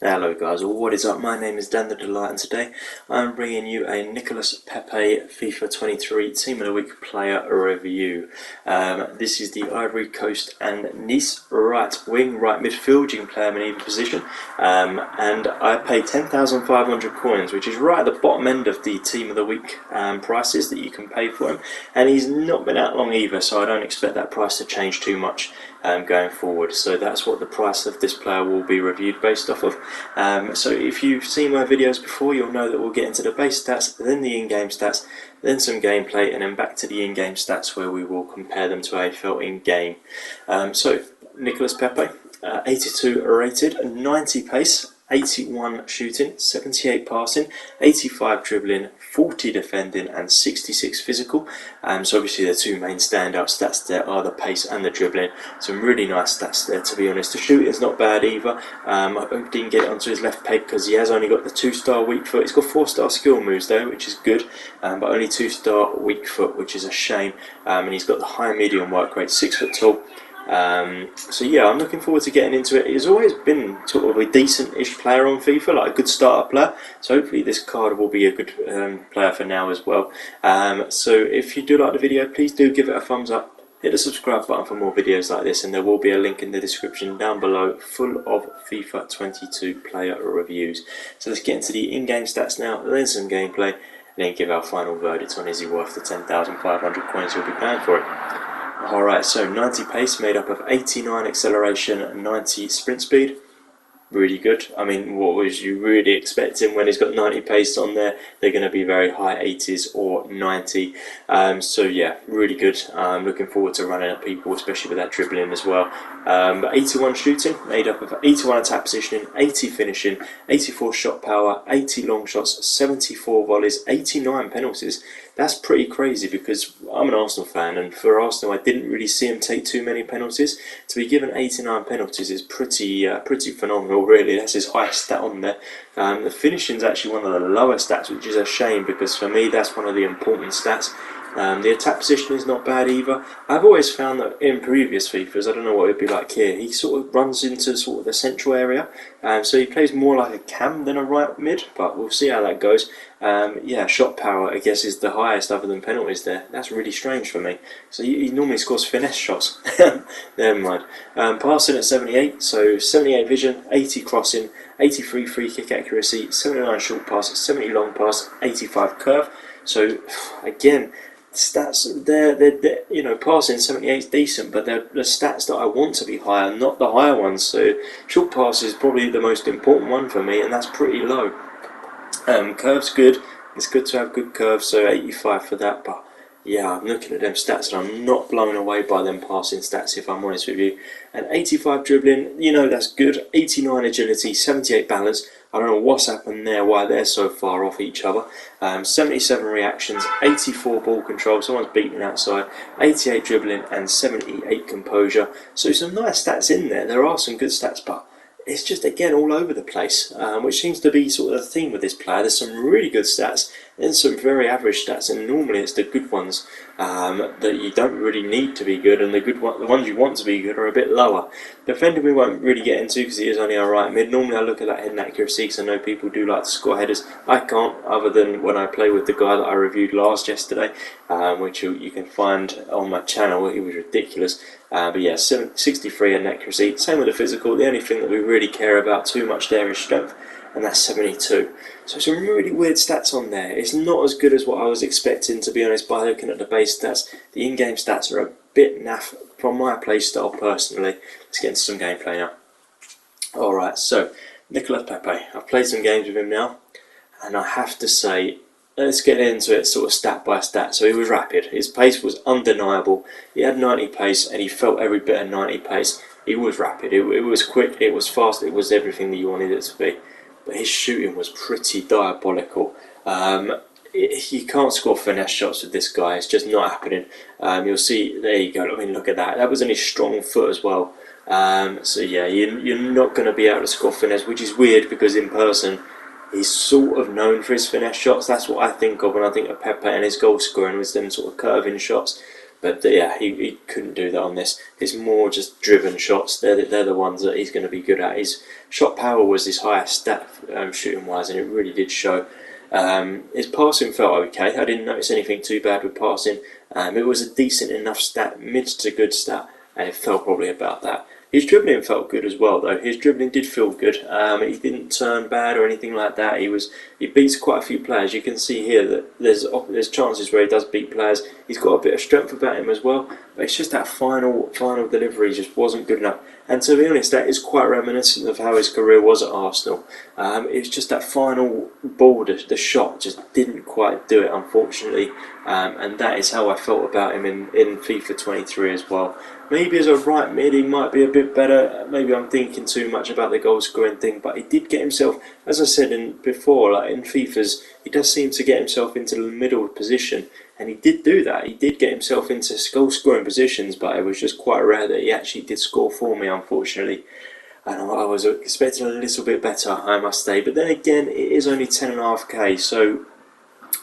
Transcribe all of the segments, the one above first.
Hello guys, what is up? My name is Dan the Delight and today I'm bringing you a Nicolas Pepe FIFA 23 Team of the Week player review. This is the Ivory Coast and Nice right wing, right midfield. You can play him in either position. And I paid 10,500 coins, which is right at the bottom end of the Team of the Week prices that you can pay for him. And he's not been out long either, so I don't expect that price to change too much going forward. So that's what the price of this player will be reviewed based off of. So if you've seen my videos before, you'll know that we'll get into the base stats, then the in-game stats, then some gameplay, and then back to the in-game stats where we will compare them to how he felt in-game. So Nicolas Pepe, 82 rated, 90 pace, 81 shooting, 78 passing, 85 dribbling, 40 defending and 66 physical. So obviously the two main standout stats there are the pace and the dribbling. Some really nice stats there, to be honest. The shooting's not bad either. I didn't get it onto his left peg because he has only got the 2-star weak foot. He's got 4-star skill moves though, which is good, but only 2-star weak foot, which is a shame. And he's got the high medium work rate, 6 foot tall. So yeah, I'm looking forward to getting into it. He's always been sort of a decent-ish player on FIFA, like a good starter player. So hopefully this card will be a good player for now as well. So if you do like the video, please do give it a thumbs up. Hit the subscribe button for more videos like this, and there will be a link in the description down below full of FIFA 22 player reviews. So let's get into the in-game stats now, then some gameplay, and then give our final verdict on is he worth the 10,500 coins you'll be paying for it. Alright, so 90 pace made up of 89 acceleration and 90 sprint speed. Really good. I mean, what was you really expecting when he's got 90 pace on there? They're going to be very high 80s or 90. So yeah, really good. I'm looking forward to running at people, especially with that dribbling as well. 81 shooting, made up of 81 attack positioning, 80 finishing, 84 shot power, 80 long shots, 74 volleys, 89 penalties. That's pretty crazy because I'm an Arsenal fan, and for Arsenal I didn't really see him take too many penalties. To be given 89 penalties is pretty phenomenal, really. That's his highest stat on there. The finishing is actually one of the lower stats, which is a shame because for me that's one of the important stats. The attack position is not bad either. I've always found that in previous FIFAs, I don't know what it would be like here, he sort of runs into sort of the central area, so he plays more like a cam than a right mid, but we'll see how that goes. Yeah, shot power I guess is the highest other than penalties there. That's really strange for me. So he normally scores finesse shots. Never mind. Passing at 78, so 78 vision, 80 crossing, 83 free kick accuracy, 79 short pass, 70 long pass, 85 curve. So again, stats they're you know, passing 78 is decent, but they're the stats that I want to be higher, not the higher ones. So short pass is probably the most important one for me, and that's pretty low. Curve's good. It's good to have good curves, so 85 for that. But yeah, I'm looking at them stats and I'm not blown away by them passing stats, if I'm honest with you. And 85 dribbling, you know, that's good. 89 agility, 78 balance. I don't know what's happened there, why they're so far off each other. 77 reactions, 84 ball control, someone's beaten outside, 88 dribbling and 78 composure. So some nice stats in there. There are some good stats, but it's just again all over the place, which seems to be sort of the theme with this player. There's some really good stats and some very average stats, and normally it's the good ones that you don't really need to be good, and the ones you want to be good are a bit lower. Defending we won't really get into because he is only a right mid. Normally I look at that head and accuracy because I know people do like to score headers. I can't, other than when I play with the guy that I reviewed yesterday, which you can find on my channel. It was ridiculous. But yeah, 63 in accuracy. Same with the physical. The only thing that we really care about too much there is strength, and that's 72. So some really weird stats on there. It's not as good as what I was expecting, to be honest, by looking at the base stats. The in-game stats are a bit naff from my playstyle personally. Let's get into some gameplay now. Alright, so Nicolas Pepe. I've played some games with him now, and I have to say, let's get into it sort of stat by stat. So he was rapid. His pace was undeniable. He had 90 pace and he felt every bit of 90 pace. He was rapid. It was quick. It was fast. It was everything that you wanted it to be. But his shooting was pretty diabolical. You can't score finesse shots with this guy. It's just not happening. You'll see. There you go. I mean, look at that. That was on his strong foot as well. So yeah, you're not going to be able to score finesse, which is weird because in person he's sort of known for his finesse shots. That's what I think of when I think of Pepe and his goal scoring, was them sort of curving shots. But yeah, he couldn't do that on this. It's more just driven shots. They're the ones that he's going to be good at. His shot power was his highest stat shooting wise, and it really did show. His passing felt okay. I didn't notice anything too bad with passing. It was a decent enough stat, mid to good stat, and it felt probably about that. His dribbling felt good as well, though. His dribbling did feel good. He didn't turn bad or anything like that. He beats quite a few players. You can see here that there's chances where he does beat players. He's got a bit of strength about him as well, but it's just that final delivery just wasn't good enough. And to be honest, that is quite reminiscent of how his career was at Arsenal. It's just that final ball, the shot, just didn't quite do it, unfortunately. And that is how I felt about him in FIFA 23 as well. Maybe as a right mid he might be a bit better. Maybe I'm thinking too much about the goal scoring thing, but he did get himself, as I said before, like in FIFA's, he does seem to get himself into the middle position, and he did do that. He did get himself into goal scoring positions, but it was just quite rare that he actually did score for me, unfortunately. And I was expecting a little bit better, I must say. But then again, it is only 10.5k, so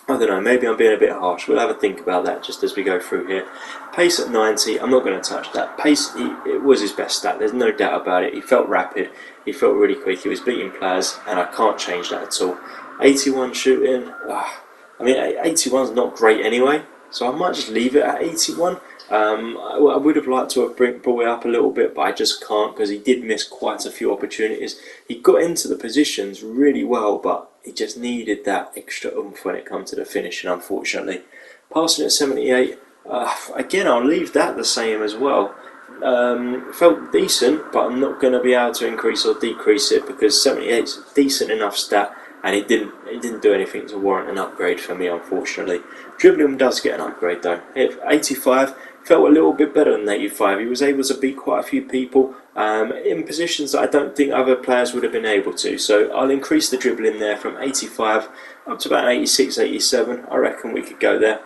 I don't know, maybe I'm being a bit harsh. We'll have a think about that just as we go through here. Pace at 90, I'm not going to touch that. Pace, it was his best stat, there's no doubt about it. He felt rapid, he felt really quick, he was beating players, and I can't change that at all. 81 shooting, I mean 81's not great anyway, so I might just leave it at 81. I would have liked to have brought it up a little bit, but I just can't because he did miss quite a few opportunities. He got into the positions really well, but he just needed that extra oomph when it comes to the finishing, unfortunately. Passing at 78, again I'll leave that the same as well. Felt decent, but I'm not going to be able to increase or decrease it because 78 is a decent enough stat, and it didn't do anything to warrant an upgrade for me, unfortunately. Dribbling does get an upgrade though. 85 felt a little bit better than 85. He was able to beat quite a few people in positions that I don't think other players would have been able to. So I'll increase the dribbling there from 85 up to about 86, 87. I reckon we could go there.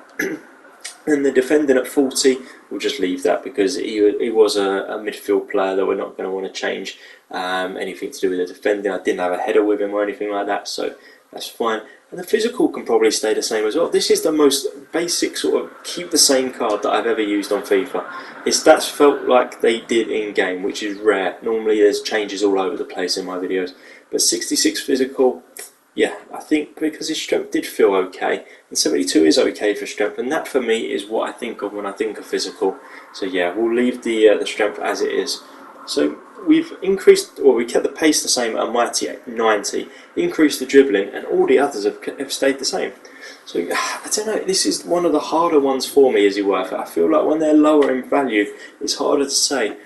And the defending at 40, we'll just leave that because he was a midfield player that we're not going to want to change anything to do with the defending. I didn't have a header with him or anything like that, so that's fine. And the physical can probably stay the same as well. This is the most basic sort of keep the same card that I've ever used on FIFA. His stats felt like they did in game, which is rare. Normally there's changes all over the place in my videos. But 66 physical, yeah, I think because his strength did feel okay, and 72 is okay for strength, and that for me is what I think of when I think of physical. So yeah, we'll leave the strength as it is. So we've increased, or we kept the pace the same at a mighty 90, increased the dribbling, and all the others have stayed the same. So I don't know, this is one of the harder ones for me, is he worth it? I feel like when they're lower in value, it's harder to say.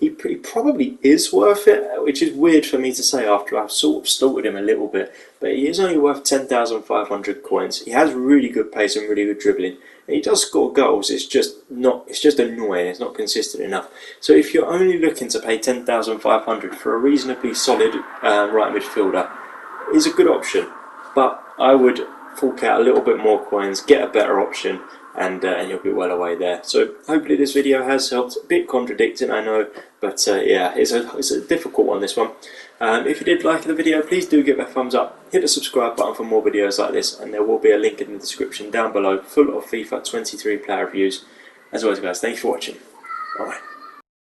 He probably is worth it, which is weird for me to say after I've sort of stalked him a little bit, but he is only worth 10,500 coins. He has really good pace and really good dribbling, and he does score goals. It's just annoying. It's not consistent enough. So if you're only looking to pay 10,500 for a reasonably solid right midfielder, is a good option, but I would fork out a little bit more coins, get a better option, and you'll be well away there. So hopefully this video has helped. A bit contradicting, I know, but yeah, it's a difficult one, this one. If you did like the video, please do give it a thumbs up. Hit the subscribe button for more videos like this, and there will be a link in the description down below full of FIFA 23 player reviews. As always guys, thanks for watching. Bye.